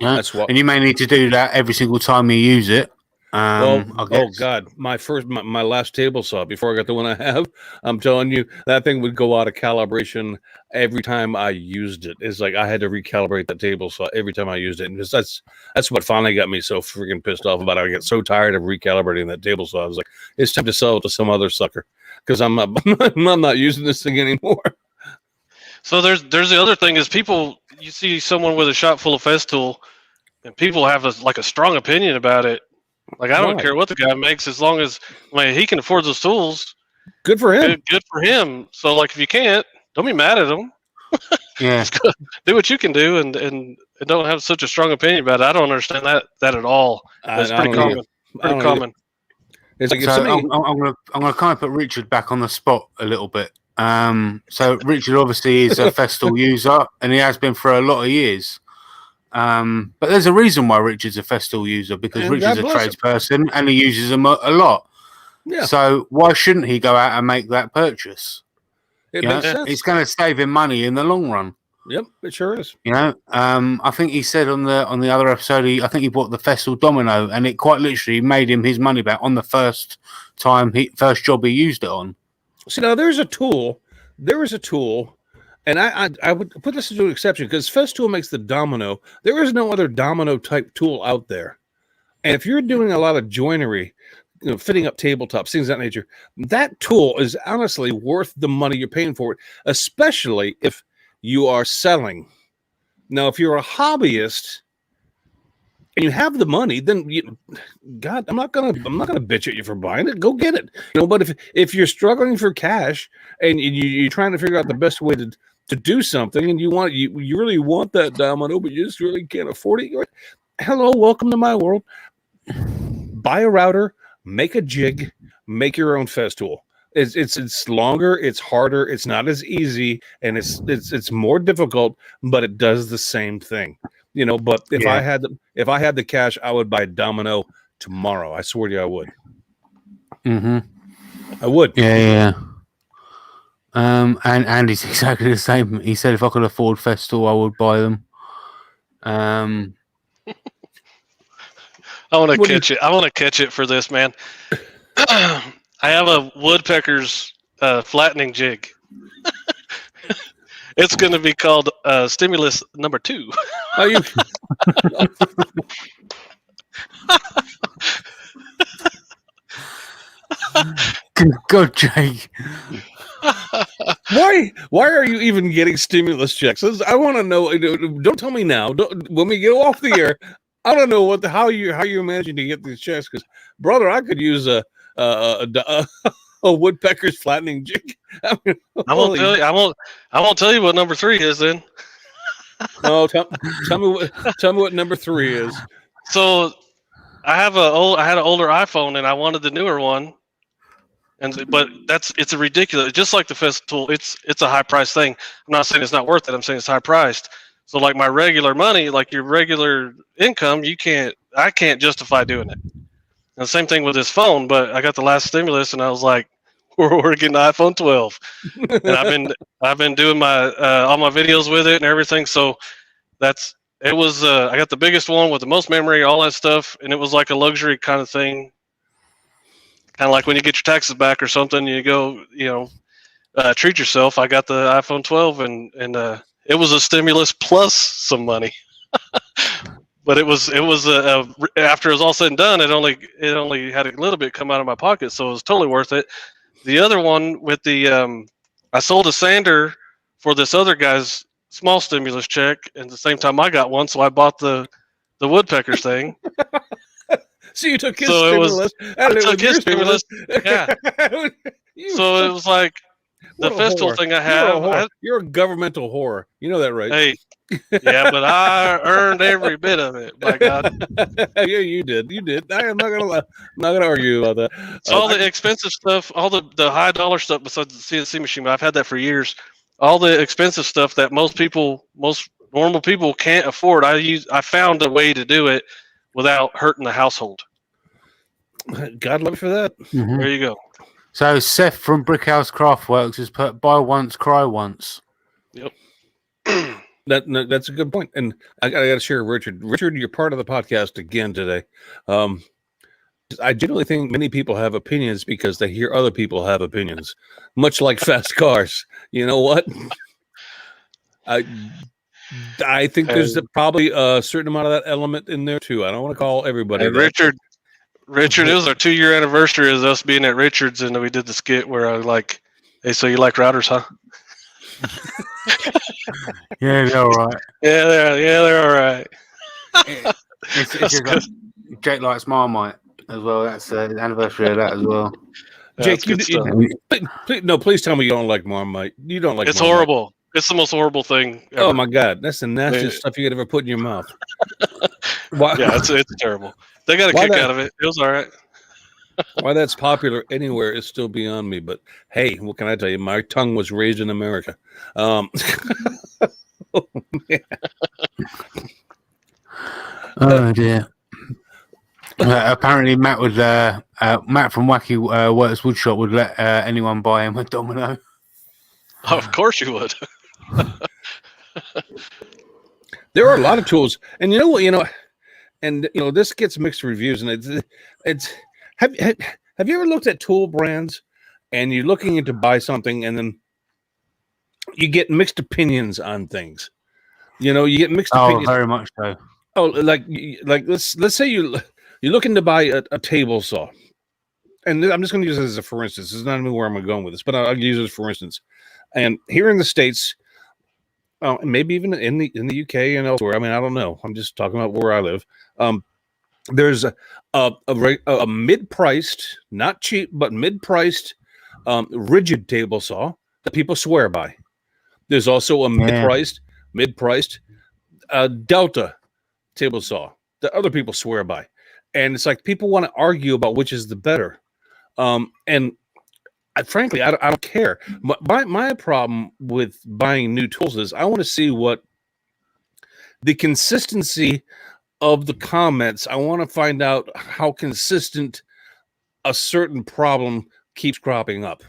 Yeah, That's what. And you may need to do that every single time you use it. Oh God! My last table saw before I got the one I have. I'm telling you, that thing would go out of calibration every time I used it. It's like I had to recalibrate that table saw every time I used it, and that's what finally got me so freaking pissed off about it. I get so tired of recalibrating that table saw. I was like, it's time to sell it to some other sucker because I'm not I'm not using this thing anymore. So there's the other thing is people. You see someone with a shop full of Festool, and people have a strong opinion about it. Like, I don't care what the guy makes as long as he can afford those tools. Good for him. Good for him. So, like, if you can't, don't be mad at him. Yeah. Do what you can do and don't have such a strong opinion about it. I don't understand that at all. It's pretty common. Pretty common. It's like So I'm gonna kind of put Richard back on the spot a little bit. So Richard obviously is a Festool user, and he has been for a lot of years. But there's a reason why Richard's a Festool user, because And Richard's a God bless tradesperson and he uses them a lot. Yeah. So why shouldn't he go out and make that purchase? It You know, makes sense. it's going to save him money in the long run. Yep, it sure is. You know, I think he said on the other episode, I think he bought the Festool Domino, and it quite literally made him his money back on the first job he used it on. See, now there is a tool, and I would put this into an exception because Festool makes the domino. There is no other domino type tool out there. And if you're doing a lot of joinery, fitting up tabletops, things of that nature, that tool is honestly worth the money you're paying for it, especially if you are selling. Now, if you're a hobbyist and you have the money, then God, I'm not gonna bitch at you for buying it. Go get it. But if you're struggling for cash and you're trying to figure out the best way to do something, and you really want that domino, but you just really can't afford it. Hello, welcome to my world. Buy a router, make a jig, make your own Festool. It's longer, it's harder, it's not as easy, and it's more difficult, but it does the same thing. But if I had the cash, I would buy a domino tomorrow. I swear to you, I would. Mm-hmm. I would. Yeah. And Andy's exactly the same. He said if I could afford Festool, I would buy them. I want to catch it. I want to catch it for this, man. I have a woodpecker's flattening jig. It's going to be called Stimulus number 2. Are you? Good, Jake. Why are you even getting stimulus checks? I want to know. Don't tell me now. When we get off the air, I don't know how you imagine to get these checks. Because, brother, I could use a woodpecker's flattening jig. I won't tell you. I won't tell you what number 3 is. Then. No, tell me what number 3 is. So, I had an older iPhone and I wanted the newer one. But it's a ridiculous. Just like the Festool, it's a high price thing. I'm not saying it's not worth it. I'm saying it's high priced. So like my regular money, like your regular income, I can't justify doing it. And the same thing with this phone. But I got the last stimulus, and I was like, we're getting the iPhone 12, and I've been doing my all my videos with it and everything. So I got the biggest one with the most memory, all that stuff, and it was like a luxury kind of thing. Kind of like when you get your taxes back or something, you go, treat yourself. I got the iPhone 12, and it was a stimulus plus some money. But it was after it was all said and done, it only had a little bit come out of my pocket, so it was totally worth it. The other one with the I sold a sander for this other guy's small stimulus check, and at the same time I got one, so I bought the woodpeckers thing. So you took his stimulus. I took his stimulus. Yeah. So it was like the Festool thing I have. You're a governmental whore. You know that, right? Hey, Yeah, but I earned every bit of it. By God, Yeah, you did. You did. I am not gonna lie. I'm not gonna argue about that. it's all the expensive stuff, all the high dollar stuff besides the CNC machine. But I've had that for years. All the expensive stuff that most normal people can't afford. I found a way to do it without hurting the household. God love you for that. There you go. So Seth from Brickhouse Craftworks has put buy once, cry once. Yep. That's a good point. And I got to share Richard. Richard, you're part of the podcast again today. I generally think many people have opinions because they hear other people have opinions, much like fast cars. You know what? I think there's probably a certain amount of that element in there too. I don't want to call everybody. Hey, Richard, it was our 2-year anniversary of us being at Richard's, and we did the skit where I was like, "Hey, so you like routers, huh?" Yeah, they're all right. They're all right. It's just like Jake likes Marmite as well. That's the anniversary of that as well. Jake, please tell me you don't like Marmite. You don't like it's Marmite. Horrible. It's the most horrible thing ever. Oh my God, that's the nastiest stuff you could ever put in your mouth. Why? Yeah, it's terrible. They got a kick out of it. It was all right. Why that's popular anywhere is still beyond me. But hey, what can I tell you? My tongue was raised in America. Oh, oh dear. Apparently, Matt from Wacky Works Woodshop would let anyone buy him a domino. Oh, of course you would. There are a lot of tools, and this gets mixed reviews, and it's have you ever looked at tool brands and you're looking into buy something and then you get mixed opinions on things? You get mixed opinions. Oh, very much so. Oh, like let's say you're looking to buy a table saw, and I'm just going to use this as a for instance. This is not even where I'm going with this, but I'll use it as for instance. And here in the States, maybe even in the UK and elsewhere. I mean, I don't know. I'm just talking about where I live. There's a mid-priced, not cheap, but mid-priced rigid table saw that people swear by. There's also a mid-priced Delta table saw that other people swear by. And it's like people want to argue about which is the better. And frankly, I don't care. My problem with buying new tools is I want to see what the consistency of the comments. I want to find out how consistent a certain problem keeps cropping up.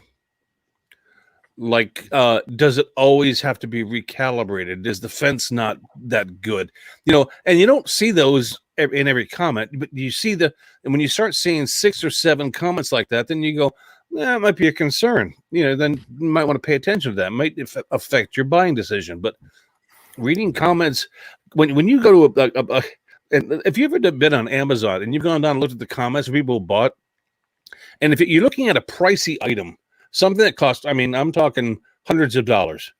Like, does it always have to be recalibrated? Is the fence not that good? And you don't see those in every comment, but you see and when you start seeing 6 or 7 comments like that, then you go, that might be a concern. Then you might want to pay attention to that. It might affect your buying decision. But reading comments, when you go to and if you've ever been on Amazon and you've gone down and looked at the comments people bought, and if you're looking at a pricey item, something that costs, I'm talking hundreds of dollars,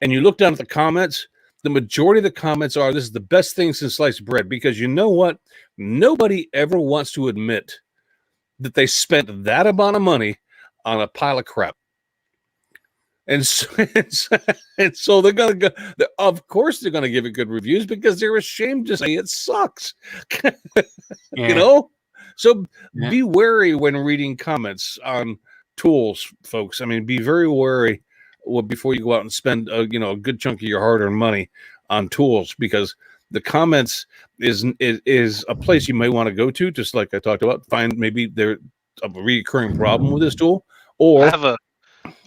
and you look down at the comments, the majority of the comments are, this is the best thing since sliced bread, because you know what? Nobody ever wants to admit that they spent that amount of money on a pile of crap. And so they're going to go, of course they're going to give it good reviews because they're ashamed to say it sucks. So be wary when reading comments on tools, folks. Be very wary before you go out and spend a good chunk of your hard-earned money on tools, because the comments is a place you may want to go to, just like I talked about. Find maybe there's a recurring problem with this tool, or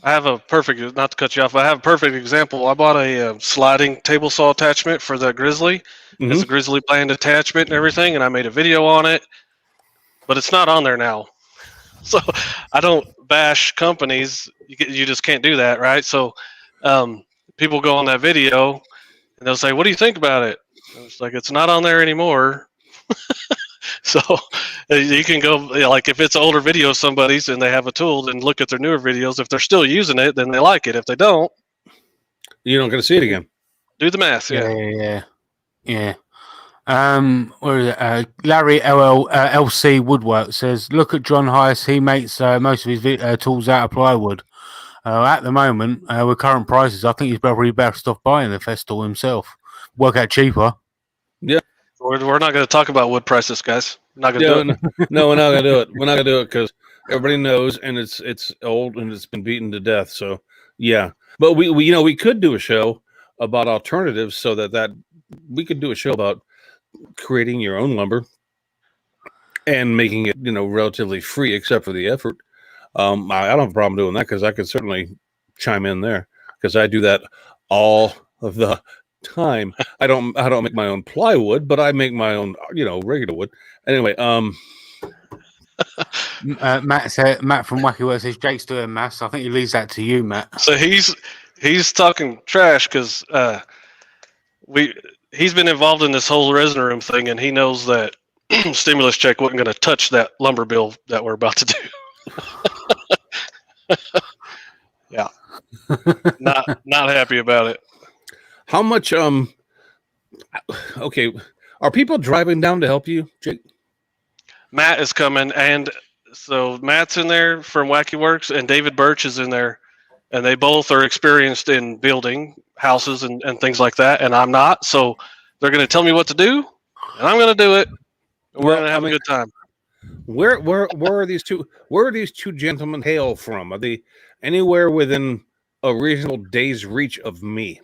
I have a perfect, not to cut you off, I have a perfect example. I bought a sliding table saw attachment for the Grizzly. Mm-hmm. It's a Grizzly band attachment and everything, and I made a video on it, but it's not on there now. So I don't bash companies. You just can't do that, right? So people go on that video, and they'll say, what do you think about it? And it's like, it's not on there anymore. So you can go, like, if it's an older video of somebody's and they have a tool, then look at their newer videos. If they're still using it, then they like it. If they don't, you're not going to see it again. Do the math. Yeah. Where is it? Larry LC Woodwork says, look at John Heiss. He makes most of his tools out of plywood. At the moment, with current prices, I think he's probably best off buying the Festool himself. work out cheaper. We're not going to talk about wood prices, guys. We're not going to do it. No, we're not gonna do it. We're not gonna do it because everybody knows, and it's old and it's been beaten to death. So yeah, but we could do a show about alternatives, so that we could do a show about creating your own lumber and making it relatively free, except for the effort. I don't have a problem doing that because I could certainly chime in there because I do that all of the time. I don't make my own plywood, but I make my own regular wood. Anyway, Matt from Wacky Work says Jake's doing maths. I think he leaves that to you, Matt. So he's talking trash because he's been involved in this whole resin room thing, and he knows that stimulus check wasn't going to touch that lumber bill that we're about to do. Yeah, not happy about it. how much? Okay, are people driving down to help you, Jake? Matt is coming, and so Matt's in there from Wacky Works, and David Birch is in there, and they both are experienced in building houses and things like that, and I'm not. So they're going to tell me what to do, and I'm going to do it. And we're going to have a good time. Where are these two? Where are these two gentlemen hail from? Are they anywhere within a reasonable day's reach of me?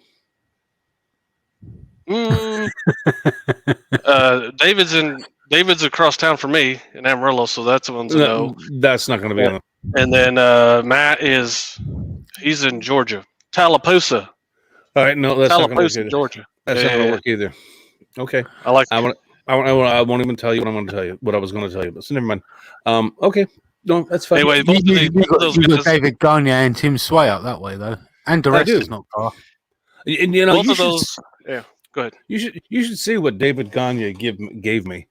David's across town from me in Amarillo, so that's the one to know. That's not going to be on. And then Matt he's in Georgia, Tallapoosa. All right, no, that's not going to work Tallapoosa, either. Georgia. That's not going to work either. Okay, I like. I won't even tell you what I'm going to tell you. What I was going to tell you, but so never mind. Okay, no, that's fine. Anyway, both of these You got guys, David Gagne and Tim Sway up that way though, and the rest do. is not far. And both you of should, those. Yeah, go ahead. you should see what David Gagne gave me.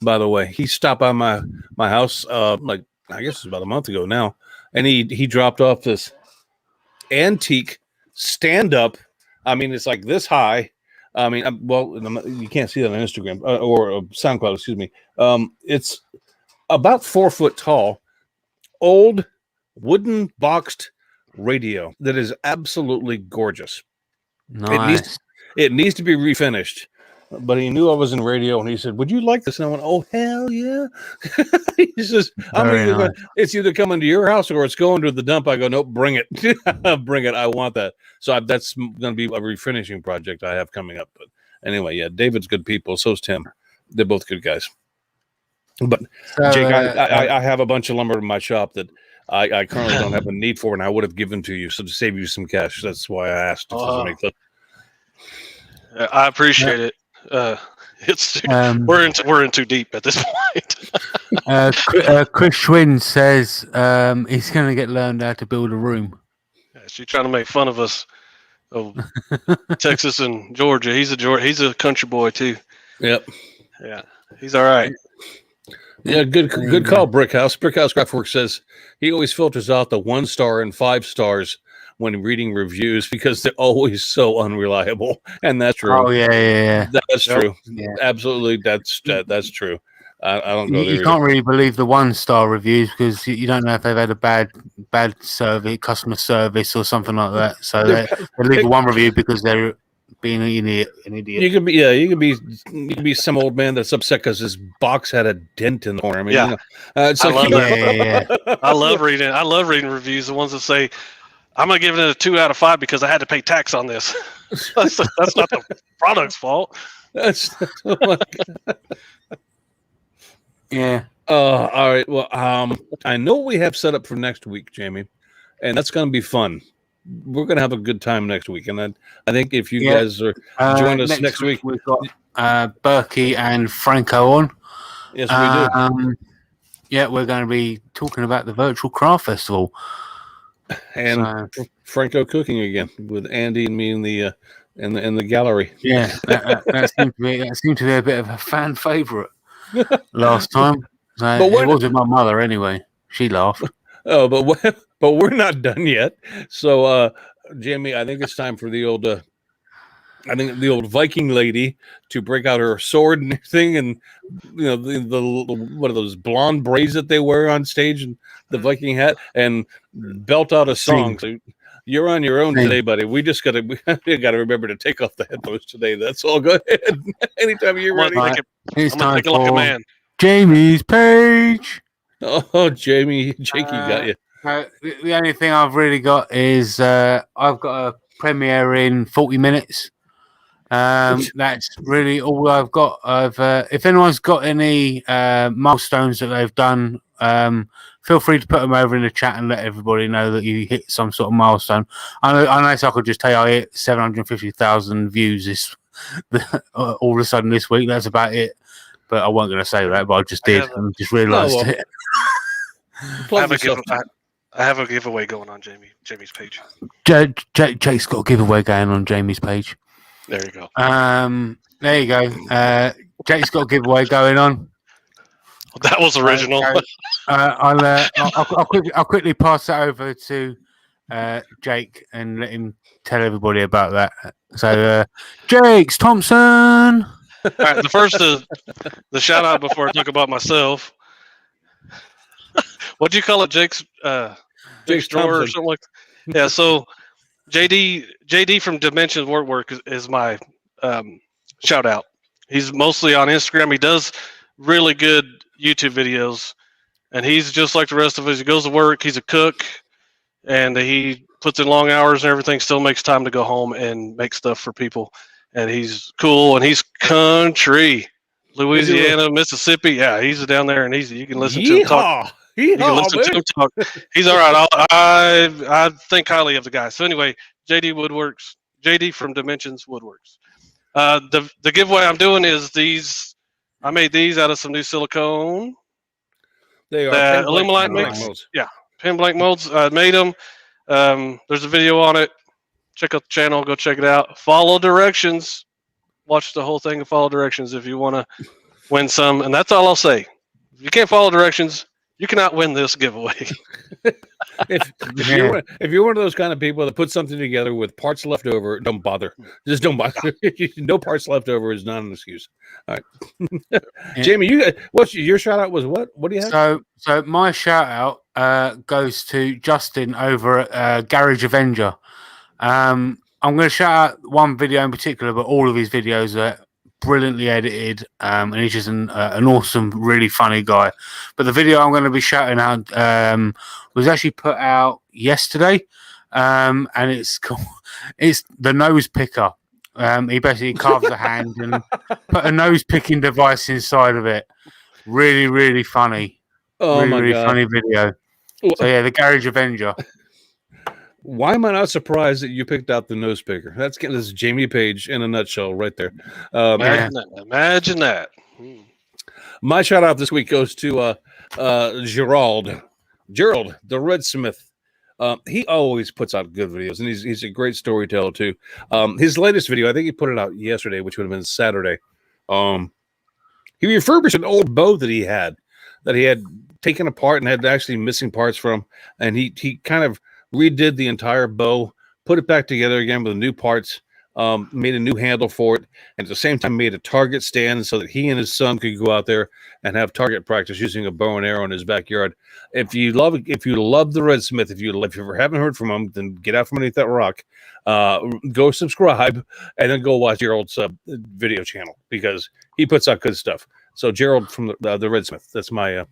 By the way, he stopped by my house like I guess it's about a month ago now, and he dropped off this antique stand up. I mean, it's like this high. I mean, you can't see that on Instagram or SoundCloud. Excuse me. It's about 4 foot tall, old wooden boxed radio that is absolutely gorgeous. Nice. It needs to be refinished. But he knew I was in radio, and he said, "Would you like this?" And I went, "Oh hell yeah!" He says, "It's either coming to your house or it's going to the dump." I go, "Nope, bring it, bring it. I want that." So that's going to be a refinishing project I have coming up. But anyway, yeah, David's good people. So's Tim. They're both good guys. But Jake, I have a bunch of lumber in my shop that I currently don't have a need for, and I would have given to you, so to save you some cash. That's why I asked. I appreciate it. We're in too deep at this point. Chris Schwinn says he's going to get learned how to build a room. She's trying to make fun of us. Oh, Texas and Georgia. He's a country boy too. Yep. Yeah, he's all right. Yeah, good call, Brickhouse. Brickhouse Craftwork says he always filters out the 1 star and 5 stars when reading reviews because they're always so unreliable, and that's true. Oh yeah. That's true. Yeah. Absolutely, that's true. I don't go there. You can't really believe the 1-star reviews because you don't know if they've had a bad survey, customer service, or something like that. So they leave one review because they're being an idiot. You could be some old man that's upset because his box had a dent in the corner. I mean, it's I like love that. I love reading reviews. The ones that say, "I'm gonna give it a 2 out of 5 because I had to pay tax on this." that's not the product's fault. That's Yeah. all right. Well, I know we have set up for next week, Jamie, and that's going to be fun. We're going to have a good time next week, and I think if you guys are join us next week, we've got Berkey and Franco on. Yes, we do. Yeah, we're going to be talking about the Virtual Craft Festival and Franco cooking again with Andy and me in the gallery. Yeah, that seemed to be a bit of a fan favorite last time. But it was with my mother anyway. She laughed. Oh, but we're not done yet. So, Jamie, I think it's time for the old Viking lady to break out her sword and thing, and the what are those blonde braids that they wear on stage, and the Viking hat, and belt out a song. So, You're on your own Hey. today, buddy. We gotta remember to take off the headphones today. That's all. Go ahead. Anytime you're I'm ready. gonna take it. It's I'm gonna time take it like a for man. Jamie's page. Oh, Jamie, Jakey got you. The only thing I've really got is I've got a premiere in 40 minutes. That's really all I've got. If anyone's got any milestones that they've done, feel free to put them over in the chat and let everybody know that you hit some sort of milestone. I know I could just tell you I hit 750,000 views this all of a sudden this week. That's about it. But I wasn't going to say that, but I just did and just realised it. I have a giveaway going on Jamie's page. Jake's got a giveaway going on Jamie's page. There you go. There you go. Jake's got a giveaway going on. That was original. I'll quickly pass that over to Jake and let him tell everybody about that. So, Jake's Thompson. All right, the first the shout out before I talk about myself. What do you call it, Jake's drawer or something like that? Yeah, so JD from Dimensions Work is my shout out. He's mostly on Instagram. He does really good YouTube videos, and he's just like the rest of us. He goes to work. He's a cook, and he puts in long hours and everything. Still makes time to go home and make stuff for people. And he's cool, and he's country, Louisiana, Mississippi. Yeah, he's down there, and you can listen to him talk. You can listen to him talk. He's all right. I think highly of the guy. So anyway, JD from Dimensions Woodworks. The giveaway I'm doing is these. I made these out of some new silicone. They are Illumilite makes. Yeah, pin blank molds. I made them. There's a video on it. Check out the channel. Go check it out. Follow directions. Watch the whole thing and follow directions if you want to win some. And that's all I'll say. If you can't follow directions, you cannot win this giveaway. if you're one of those kind of people that put something together with parts left over, don't bother. Just don't bother. No parts left over is not an excuse. All right, Jamie, what's your shout out was what? What do you have? So my shout out goes to Justin over at Garage Avenger. I'm going to shout out one video in particular, but all of his videos are brilliantly edited, and he's just an awesome, really funny guy. But the video I'm going to be shouting out was actually put out yesterday, and it's the nose picker. He basically carves a hand and put a nose picking device inside of it. Really, really funny. Oh really, my really God. funny video. So yeah, the Garage Avenger. Why am I not surprised that you picked out the nose picker? This is Jamie Page in a nutshell, right there. Imagine that. My shout out this week goes to Gerald, the Redsmith. He always puts out good videos, and he's a great storyteller too. His latest video, I think he put it out yesterday, which would have been Saturday. He refurbished an old bow that he had taken apart and had actually missing parts from, and he kind of redid the entire bow, put it back together again with new parts, made a new handle for it, and at the same time made a target stand so that he and his son could go out there and have target practice using a bow and arrow in his backyard. If you love the Redsmith, if you ever haven't heard from him, then get out from underneath that rock, go subscribe, and then go watch Gerald's video channel because he puts out good stuff. So Gerald from the Redsmith, that's my. I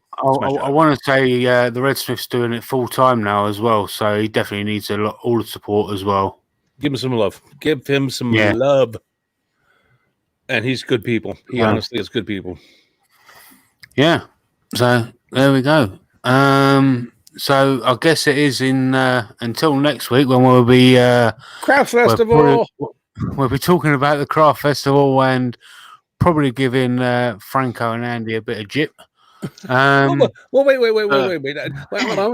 want to say the Redsmith's doing it full time now as well, so he definitely needs all the support as well. Give him some love. Give him some love. And he's good people. He honestly is good people. Yeah. So there we go. So I guess it is in until next week when we'll be Craft Festival. We'll be talking about the Craft Festival and probably giving Franco and Andy a bit of jip. Wait. I want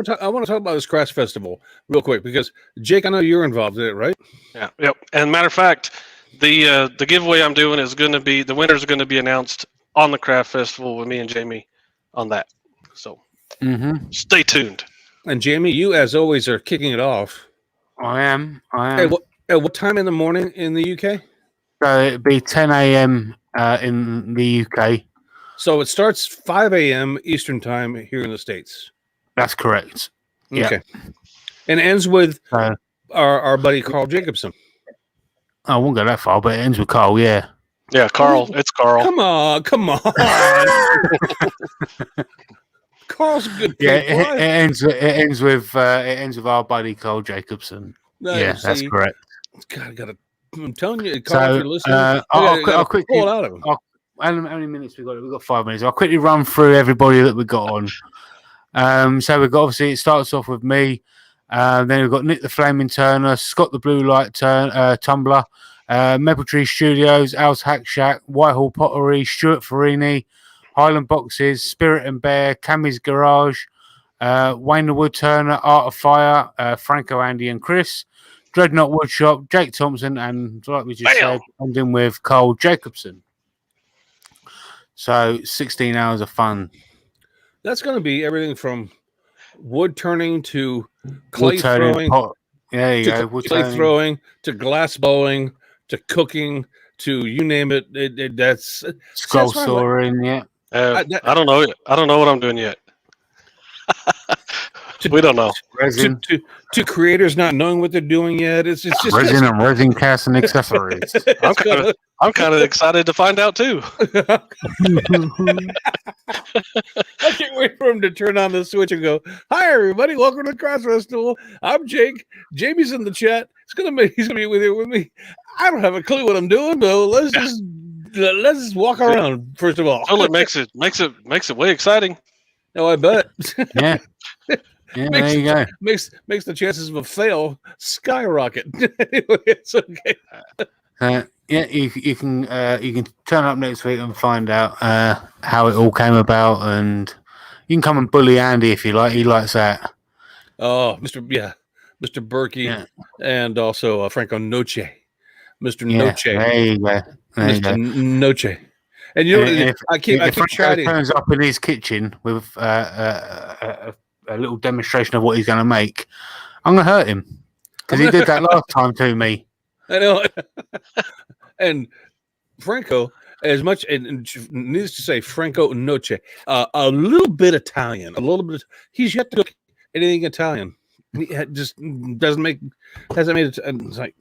to talk about this Craft Festival real quick because Jake, I know you're involved in it, right? Yeah. Yep. And matter of fact, the giveaway I'm doing is going to be the winners are going to be announced on the Craft Festival with me and Jamie on that. So stay tuned. And Jamie, you as always are kicking it off. I am. Hey, what time in the morning in the UK? So it'd be 10 a.m. In the UK. So it starts 5 a.m. Eastern time here in the States. That's correct. Okay. And ends with our buddy Carl Jacobson. I won't go that far, but it ends with Carl. Yeah. Yeah, Carl. It's Carl. Come on. Carl's a good. Yeah, people. it ends with our buddy Carl Jacobson. Yeah, that's correct. God, I'm telling you, Carl, if So you're listening, I'll quickly pull it out of him. how many minutes we got? We've got 5 minutes. I'll quickly run through everybody that we got on. So we've got, obviously, it starts off with me. Then we've got Nick the Flaming Turner, Scott the Blue Light Tumbler, Maple Tree Studios, Al's Hack Shack, Whitehall Pottery, Stuart Farini, Highland Boxes, Spirit and Bear, Cammy's Garage, Wayne the Wood Turner, Art of Fire, Franco, Andy and Chris, Dreadnought Woodshop, Jake Thompson, and like we just said, ending with Carl Jacobson. So 16 hours of fun. That's going to be everything from wood turning to clay Wood turning, throwing, there you go. to Wood clay turning. throwing, to glass blowing, to cooking, to you name it. That's Scroll that's why I like- soaring, yeah. I don't know. I don't know what I'm doing yet. We don't know. Resin, to creators not knowing what they're doing yet. It's just resin and resin cast and accessories. I'm kind of excited to find out too. I can't wait for him to turn on the switch and go, "Hi everybody, welcome to the Cross Festival. I'm Jake. Jamie's in the chat. He's gonna be with me. I don't have a clue what I'm doing, but let's just walk around first of all." Totally makes it way exciting. Oh, I bet. Yeah. Yeah, there you go. Makes the chances of a fail skyrocket. Anyway, it's okay. Yeah, you can turn up next week and find out how it all came about, and you can come and bully Andy if you like. He likes that. Oh, Mr. Berkey, Yeah. and also Franco Noce, Mr. Yeah, Noce, there you go. There you go. Mr. Noce. And you know, If I keep Franco chatting. turns up in his kitchen with a little demonstration of what he's going to make, I'm going to hurt him because he did that last time to me. I know. And Franco, as much, and needs to say, Franco Noce, a little bit Italian, he's yet to cook anything Italian. He just hasn't made it. And it's like,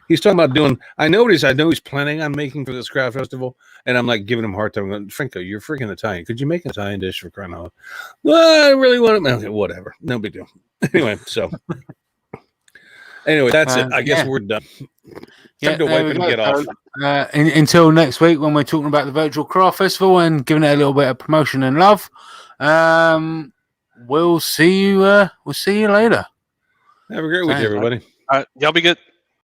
he's talking about doing, I know he's planning on making for this craft festival, and I'm like giving him a hard time. I'm going, Franco, you're freaking Italian. Could you make an Italian dish for crying out loud? Well, I really want it. Okay, whatever. No big deal. Anyway, that's it. I guess we're done. Time to wipe and get off. Until next week when we're talking about the Virtual Craft Festival and giving it a little bit of promotion and love. We'll see you later. Have a great week, everybody. Y'all be good.